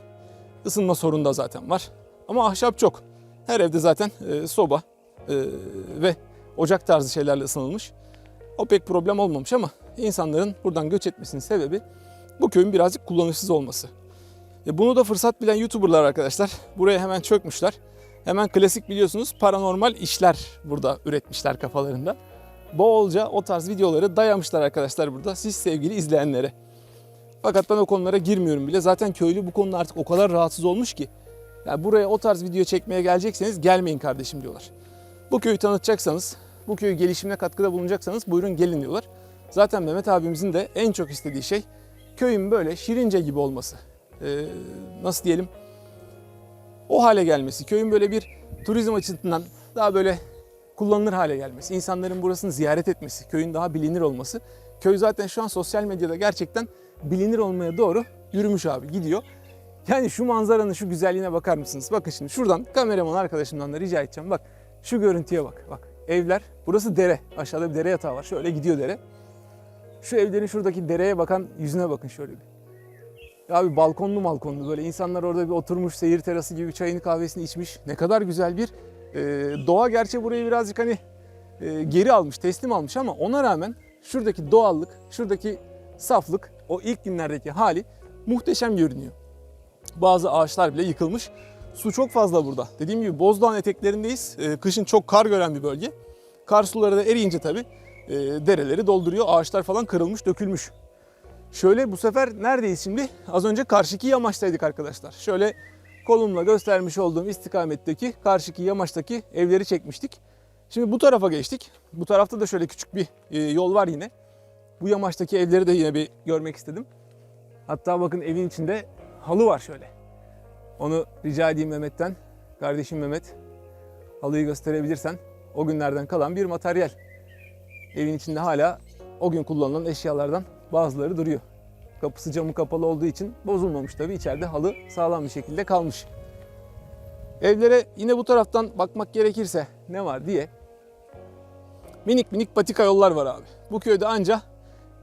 Isınma sorunu da zaten var. Ama ahşap çok. Her evde zaten soba ve ocak tarzı şeylerle ısınılmış. O pek problem olmamış ama insanların buradan göç etmesinin sebebi bu köyün birazcık kullanışsız olması. Bunu da fırsat bilen YouTuber'lar arkadaşlar buraya hemen çökmüşler. Hemen klasik biliyorsunuz paranormal işler burada üretmişler kafalarında. Bolca o tarz videoları dayamışlar arkadaşlar burada siz sevgili izleyenlere. Fakat ben o konulara girmiyorum bile. Zaten köylü bu konuda artık o kadar rahatsız olmuş ki. Yani buraya o tarz video çekmeye gelecekseniz gelmeyin kardeşim diyorlar. Bu köyü tanıtacaksanız, bu köyü gelişimine katkıda bulunacaksanız buyurun gelin diyorlar. Zaten Mehmet abimizin de en çok istediği şey köyün böyle Şirince gibi olması. Nasıl diyelim? O hale gelmesi. Köyün böyle bir turizm açısından daha böyle kullanılır hale gelmesi. İnsanların burasını ziyaret etmesi. Köyün daha bilinir olması. Köy zaten şu an sosyal medyada gerçekten bilinir olmaya doğru yürümüş abi gidiyor. Yani şu manzaranın şu güzelliğine bakar mısınız? Bakın şimdi şuradan kameraman arkadaşımdan da rica edeceğim. Bak şu görüntüye bak. Bak evler. Burası dere. Aşağıda bir dere yatağı var. Şöyle gidiyor dere. Şu evlerin şuradaki dereye bakan yüzüne bakın şöyle bir. Abi balkonlu böyle insanlar orada bir oturmuş seyir terası gibi çayını kahvesini içmiş. Ne kadar güzel bir doğa gerçi burayı birazcık hani geri almış, teslim almış ama ona rağmen şuradaki doğallık, şuradaki saflık, o ilk günlerdeki hali muhteşem görünüyor. Bazı ağaçlar bile yıkılmış. Su çok fazla burada. Dediğim gibi Bozdağ'ın eteklerindeyiz. Kışın çok kar gören bir bölge. Kar suları da eriyince tabii dereleri dolduruyor. Ağaçlar falan kırılmış, dökülmüş. Şöyle bu sefer neredeyiz şimdi? Az önce karşıki yamaçtaydık arkadaşlar. Şöyle kolumla göstermiş olduğum istikametteki karşıki yamaçtaki evleri çekmiştik. Şimdi bu tarafa geçtik. Bu tarafta da şöyle küçük bir yol var yine. Bu yamaçtaki evleri de yine bir görmek istedim. Hatta bakın evin içinde halı var şöyle. Onu rica edeyim Mehmet'ten. Kardeşim Mehmet, halıyı gösterebilirsen. O günlerden kalan bir materyal. Evin içinde hala o gün kullanılan eşyalardan bazıları duruyor. Kapısı camı kapalı olduğu için bozulmamış tabii. İçeride halı sağlam bir şekilde kalmış. Evlere yine bu taraftan bakmak gerekirse ne var diye minik minik patika yollar var abi. Bu köyde anca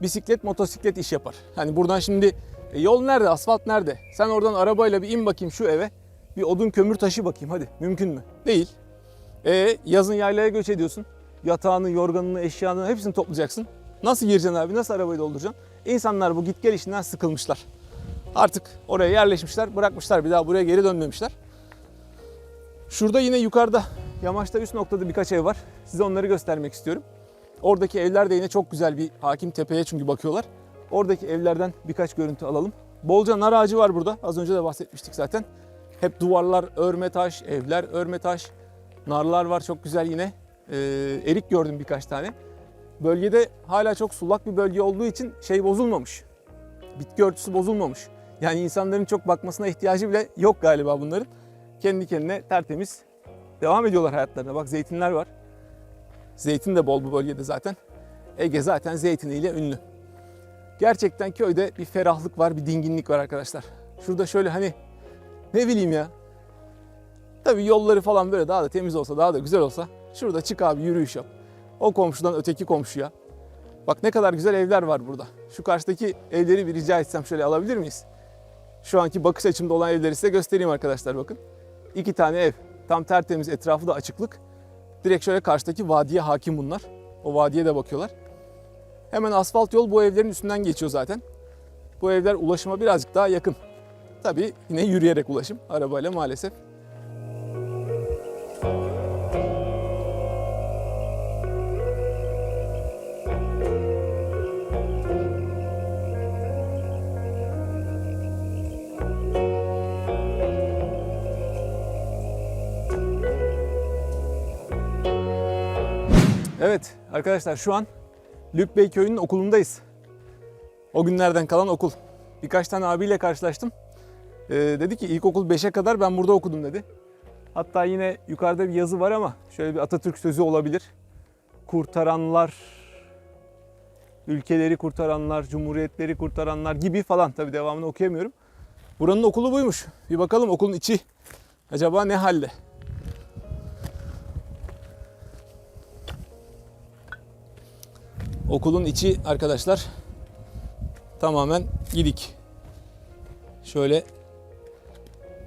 bisiklet, motosiklet iş yapar. Hani buradan şimdi yol nerede, asfalt nerede? Sen oradan arabayla bir in bakayım şu eve. Bir odun kömür taşı bakayım hadi. Mümkün mü? Değil. Yazın yaylaya göç ediyorsun. Yatağını, yorganını, eşyanı hepsini toplayacaksın. Nasıl gireceksin abi? Nasıl arabayı dolduracaksın? İnsanlar bu git gel işinden sıkılmışlar. Artık oraya yerleşmişler, bırakmışlar. Bir daha buraya geri dönmemişler. Şurada yine yukarıda, yamaçta üst noktada birkaç ev var. Size onları göstermek istiyorum. Oradaki evler de yine çok güzel bir hakim tepeye çünkü bakıyorlar. Oradaki evlerden birkaç görüntü alalım. Bolca nar ağacı var burada. Az önce de bahsetmiştik zaten. Hep duvarlar örme taş, evler örme taş. Narlar var çok güzel yine. Erik gördüm birkaç tane. Bölgede hala çok sulak bir bölge olduğu için şey bozulmamış. Bitki örtüsü bozulmamış. Yani insanların çok bakmasına ihtiyacı bile yok galiba bunların. Kendi kendine tertemiz devam ediyorlar hayatlarına. Bak zeytinler var. Zeytin de bol bu bölgede zaten. Ege zaten zeytiniyle ünlü. Gerçekten köyde bir ferahlık var, bir dinginlik var arkadaşlar. Şurada şöyle hani ne bileyim ya. Tabii yolları falan böyle daha da temiz olsa, daha da güzel olsa. Şurada çık abi yürüyüş yap. O komşudan öteki komşuya. Bak ne kadar güzel evler var burada. Şu karşıdaki evleri bir rica etsem şöyle alabilir miyiz? Şu anki bakış açımda olan evleri size göstereyim arkadaşlar bakın. 2 tane ev. Tam tertemiz, etrafı da açıklık. Direkt şöyle karşıdaki vadiye hakim bunlar. O vadiye de bakıyorlar. Hemen asfalt yol bu evlerin üstünden geçiyor zaten. Bu evler ulaşıma birazcık daha yakın. Tabii yine yürüyerek ulaşım. Arabayla maalesef. Evet arkadaşlar şu an Lübbey köyünün okulundayız. O günlerden kalan okul. Birkaç tane abiyle karşılaştım. Dedi ki ilkokul 5'e kadar ben burada okudum dedi. Hatta yine yukarıda bir yazı var ama şöyle bir Atatürk sözü olabilir. Kurtaranlar, ülkeleri kurtaranlar, cumhuriyetleri kurtaranlar gibi falan. Tabii devamını okuyamıyorum. Buranın okulu buymuş. Bir bakalım okulun içi acaba ne halde? Okulun içi arkadaşlar tamamen gidik. Şöyle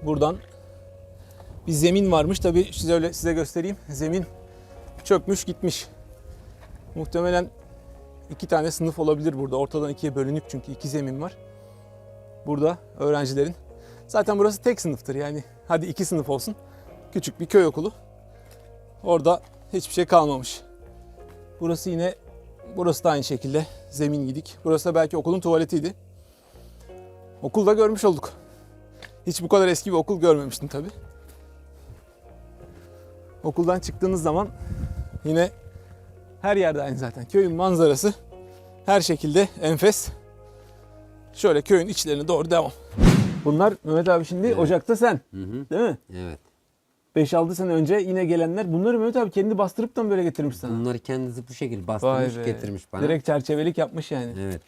buradan bir zemin varmış. Tabii size göstereyim. Zemin çökmüş gitmiş. Muhtemelen 2 tane sınıf olabilir burada. Ortadan 2'ye bölünük çünkü 2 zemin var. Burada öğrencilerin. Zaten burası tek sınıftır yani. Hadi 2 sınıf olsun. Küçük bir köy okulu. Orada hiçbir şey kalmamış. Burası da aynı şekilde zemin gidik. Burası da belki okulun tuvaletiydi. Okulda görmüş olduk. Hiç bu kadar eski bir okul görmemiştim tabii. Okuldan çıktığınız zaman yine her yerde aynı zaten. Köyün manzarası her şekilde enfes. Şöyle köyün içlerine doğru devam. Bunlar Mehmet abi şimdi Evet. ocakta sen. Hı hı. Değil mi? Evet. 5-6 sene önce yine gelenler. Bunları Mehmet abi kendi bastırıp da mı böyle getirmiş sana? Bunları kendisi bu şekilde Vay bastırmış be. getirmiş bana. Direkt çerçevelik yapmış yani. Evet.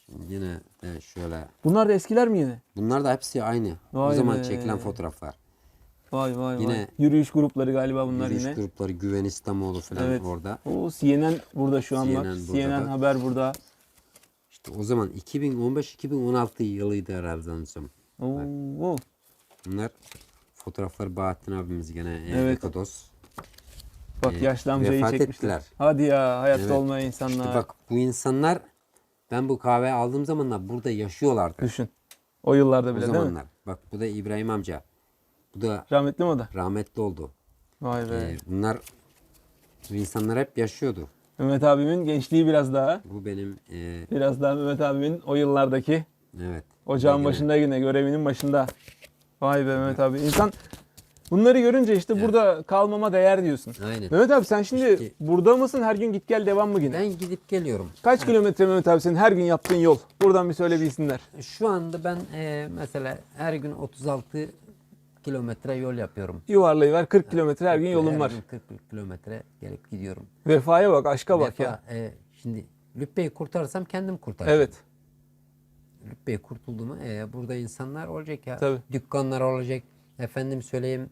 Şimdi yine de şöyle. Bunlar da eskiler mi yine? Bunlar da hepsi aynı. O Vay zaman be. çekilen fotoğraflar. Vay vay Yine vay. Yürüyüş grupları galiba bunlar Yürüyüş yine. grupları Güven İslamoğlu falan Evet. orada. O CNN burada şu an bak. CNN burada CNN bak. Haber burada. İşte o zaman 2015-2016 yılıydı herhalde sanırsam. Oo. Bunlar fotoğraflar Bahattin abimiz gene Evet. Ekodos. Bak yaşlı amcayı vefat çekmişler. ettiler. Hadi ya hayatta Evet. olmayan insanlar. İşte bak bu insanlar ben bu kahve aldığım zamanlar burada yaşıyorlardı. Düşün. O yıllarda O bile değil mi? zamanlar. Bak bu da İbrahim amca. Bu da Rahmetli mi o da? rahmetli oldu. Vay be. Bunlar bu insanlar hep yaşıyordu. Mehmet abimin gençliği biraz daha. Bu benim Biraz daha Mehmet abimin o yıllardaki evet. ocağın Yine- başında yine görevinin başında. Vay be Mehmet abi. İnsan bunları görünce işte burada kalmama değer diyorsun. Aynen. Mehmet abi sen şimdi İşte- burada mısın? Her gün git gel devam mı yine? Ben gidip geliyorum. Kaç kilometre Mehmet abi senin her gün yaptığın yol? Buradan bir söyle bilsinler. Şu anda ben mesela her gün 36 kilometre yol yapıyorum. Yuvarlayıver 40 kilometre her gün yolun var. Her gün 40 kilometre gelip gidiyorum. Vefaya bak, aşka bak ya. Şimdi Lübbe'yi kurtarsam kendim kurtaracağım. Evet. Lübbe'yi kurtulduğumu burada insanlar olacak ya. Tabii. Dükkanlar olacak. Efendim söyleyeyim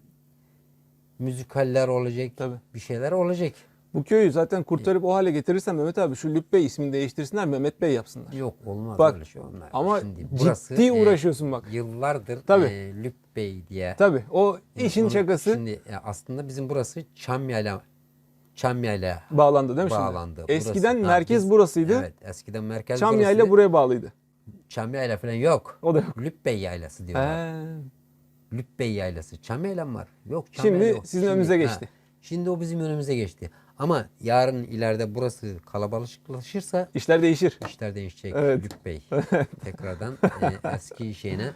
müzikaller olacak. Tabii. Bir şeyler olacak. Bu köyü zaten kurtarıp o hale getirirsen Mehmet abi şu Lübbe ismini değiştirsinler, Mehmet Bey yapsınlar. Yok olmaz Bak, öyle şey onlar. ama Şimdi ciddi uğraşıyorsun bak. Yıllardır Tabii. Lübbe diye. Tabii o işin Onun- şakası Şimdi aslında bizim burası Çamyayla bağlandı değil mi şimdi? bağlandı. Eskiden Burası- merkez biz- burasıydı. Evet, eskiden merkez Çamyayla burasıydı. buraya bağlıydı. Çamyayla falan yok. O da yok. Lübbe yaylası diyorlar. Lübbe yaylası. Çamyayla mı var? Yok. Çamyayla Şimdi yok. sizin önünüze geçti. Şimdi o bizim önümüze geçti. Ama yarın ileride burası kalabalıklaşırsa İşler değişir. işler değişecek. Evet. Lübbe tekrardan eski şeyine.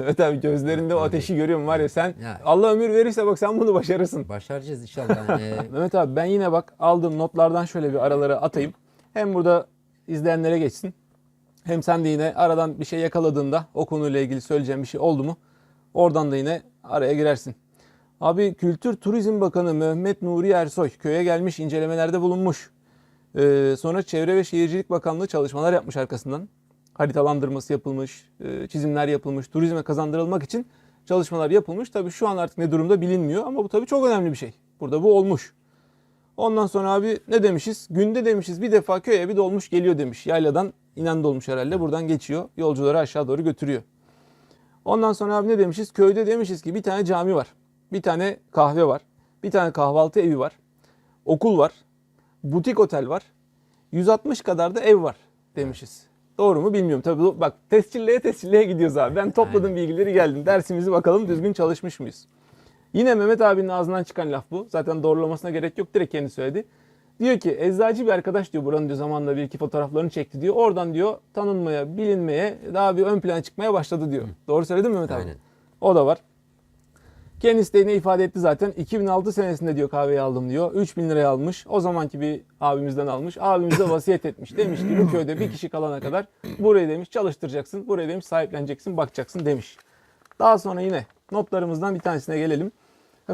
Evet abi gözlerinde o ateşi görüyorum var ya sen. Ya. Allah ömür verirse bak sen bunu başarırsın. Başaracağız inşallah. Mehmet abi ben yine bak aldığım notlardan şöyle bir aralara atayım. Hem burada izleyenlere geçsin. Hem sen de yine aradan bir şey yakaladığında o konuyla ilgili söyleyeceğim bir şey oldu mu? Oradan da yine araya girersin. Abi Kültür Turizm Bakanı Mehmet Nuri Ersoy köye gelmiş, incelemelerde bulunmuş. Sonra Çevre ve Şehircilik Bakanlığı çalışmalar yapmış arkasından. Haritalandırması yapılmış, çizimler yapılmış, turizme kazandırılmak için çalışmalar yapılmış. Tabii şu an artık ne durumda bilinmiyor ama bu tabii çok önemli bir şey. Burada bu olmuş. Ondan sonra abi ne demişiz? Günde demişiz bir defa köye bir dolmuş geliyor demiş. Yayladan inen dolmuş herhalde buradan geçiyor. Yolcuları aşağı doğru götürüyor. Ondan sonra abi ne demişiz? Köyde demişiz ki bir tane cami var. Bir tane kahve var. Bir tane kahvaltı evi var. Okul var. Butik otel var. 160 kadar da ev var demişiz. Doğru mu bilmiyorum. Tabii bak tescilleye gidiyoruz abi. Ben topladım bilgileri geldim. Dersimizi bakalım düzgün çalışmış mıyız? Yine Mehmet abinin ağzından çıkan laf bu. Zaten doğrulamasına gerek yok. Direkt kendi söyledi. Diyor ki eczacı bir arkadaş diyor buranın diyor zamanında bir iki fotoğraflarını çekti diyor. Oradan diyor tanınmaya, bilinmeye, daha bir ön plana çıkmaya başladı diyor. Doğru söyledin mi Mehmet abi? Aynen. O da var. Kendisi de yine ifade etti zaten. 2006 senesinde diyor kahveyi aldım diyor. 3000 liraya almış. O zamanki bir abimizden almış. Abimiz de vasiyet etmiş. Demiş ki bu köyde bir kişi kalana kadar burayı demiş çalıştıracaksın. Burayı demiş sahipleneceksin, bakacaksın demiş. Daha sonra yine notlarımızdan bir tanesine gelelim.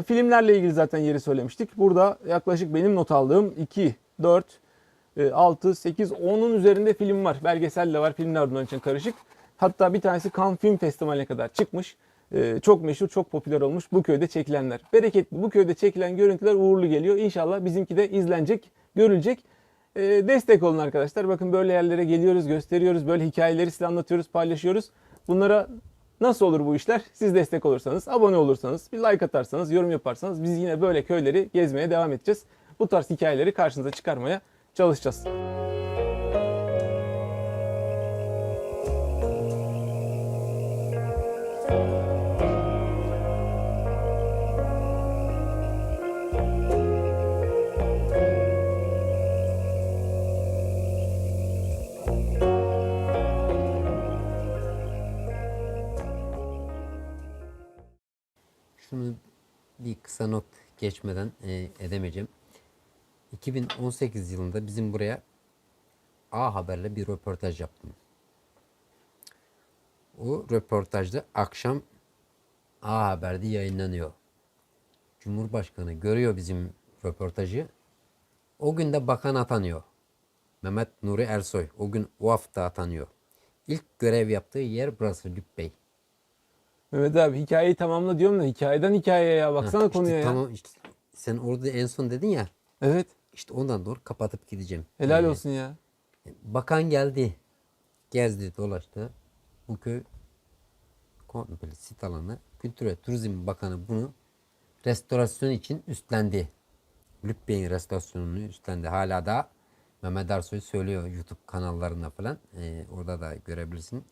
Filmlerle ilgili zaten yeri söylemiştik. Burada yaklaşık benim not aldığım 2, 4, 6, 8, 10'un üzerinde film var. Belgesel de var, filmler bunların için karışık. Hatta bir tanesi Cannes Film Festivali'ne kadar çıkmış. Çok meşhur, çok popüler olmuş bu köyde çekilenler. Bereketli, bu köyde çekilen görüntüler uğurlu geliyor. İnşallah bizimki de izlenecek, görülecek. Destek olun arkadaşlar. Bakın böyle yerlere geliyoruz, gösteriyoruz. Böyle hikayeleri size anlatıyoruz, paylaşıyoruz. Bunlara nasıl olur bu işler? Siz destek olursanız, abone olursanız, bir like atarsanız, yorum yaparsanız biz yine böyle köyleri gezmeye devam edeceğiz. Bu tarz hikayeleri karşınıza çıkarmaya çalışacağız. Şunu bir kısa not geçmeden edemeyeceğim. 2018 yılında bizim buraya A Haber'le bir röportaj yaptım. O röportajda akşam A Haber'de yayınlanıyor. Cumhurbaşkanı görüyor bizim röportajı. O gün de bakan atanıyor. Mehmet Nuri Ersoy. O gün o hafta atanıyor. İlk görev yaptığı yer burası, Lübbey. Mehmet abi hikayeyi tamamla diyorum da hikayeden hikayeye ya. Baksana Ha, işte konuya ya. tamam, işte sen orada en son dedin ya. Evet. İşte ondan doğru kapatıp gideceğim. Helal olsun ya. Bakan geldi. Gezdi, dolaştı. Bu köy komple sit alanı. Kültür ve Turizm Bakanı bunu restorasyon için üstlendi. Lübbey'in restorasyonunu üstlendi. Hala da Mehmet Ersoy söylüyor YouTube kanallarında falan. Orada da görebilirsin.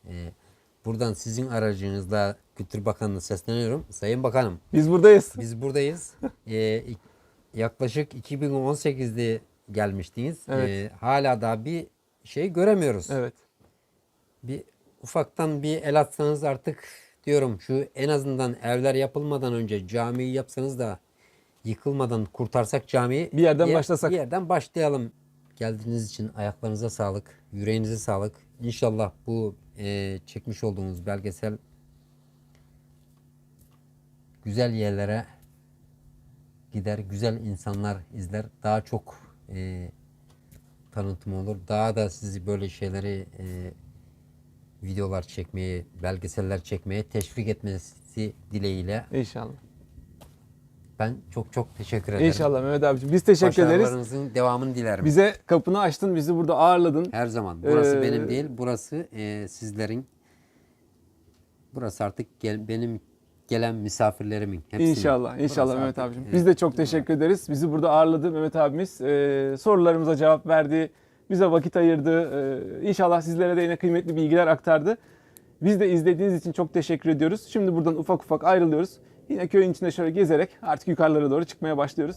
Buradan sizin aracınızla Kültür Bakanı'na sesleniyorum. Sayın Bakanım, Biz buradayız. biz buradayız. Yaklaşık 2018'de gelmiştiniz. Evet. Hala daha bir şey göremiyoruz. Evet. Bir ufaktan bir el atsanız artık diyorum, şu en azından evler yapılmadan önce camiyi yapsanız da yıkılmadan kurtarsak camiyi. Bir yerden başlasak. Bir yerden başlayalım. Geldiğiniz için ayaklarınıza sağlık, yüreğinize sağlık. İnşallah bu çekmiş olduğumuz belgesel güzel yerlere gider, güzel insanlar izler. Daha çok tanıtım olur. Daha da sizi böyle şeyleri videolar çekmeye, belgeseller çekmeye teşvik etmesi dileğiyle İnşallah. ben çok çok teşekkür ederim. İnşallah Mehmet abiciğim. Biz teşekkür ederiz. Başarılarınızın devamını dilerim. Bize kapını açtın, bizi burada ağırladın. Her zaman. Burası Ee, benim değil, burası sizlerin. Burası artık benim gelen misafirlerimin. Hepsinin. İnşallah, inşallah Burası Mehmet artık, abicim. Biz de çok teşekkür ederiz. Bizi burada ağırladı Mehmet abimiz. Sorularımıza cevap verdi. Bize vakit ayırdı. İnşallah sizlere de yine kıymetli bilgiler aktardı. Biz de izlediğiniz için çok teşekkür ediyoruz. Şimdi buradan ufak ufak ayrılıyoruz. Yine köyün içinde şöyle gezerek artık yukarılara doğru çıkmaya başlıyoruz.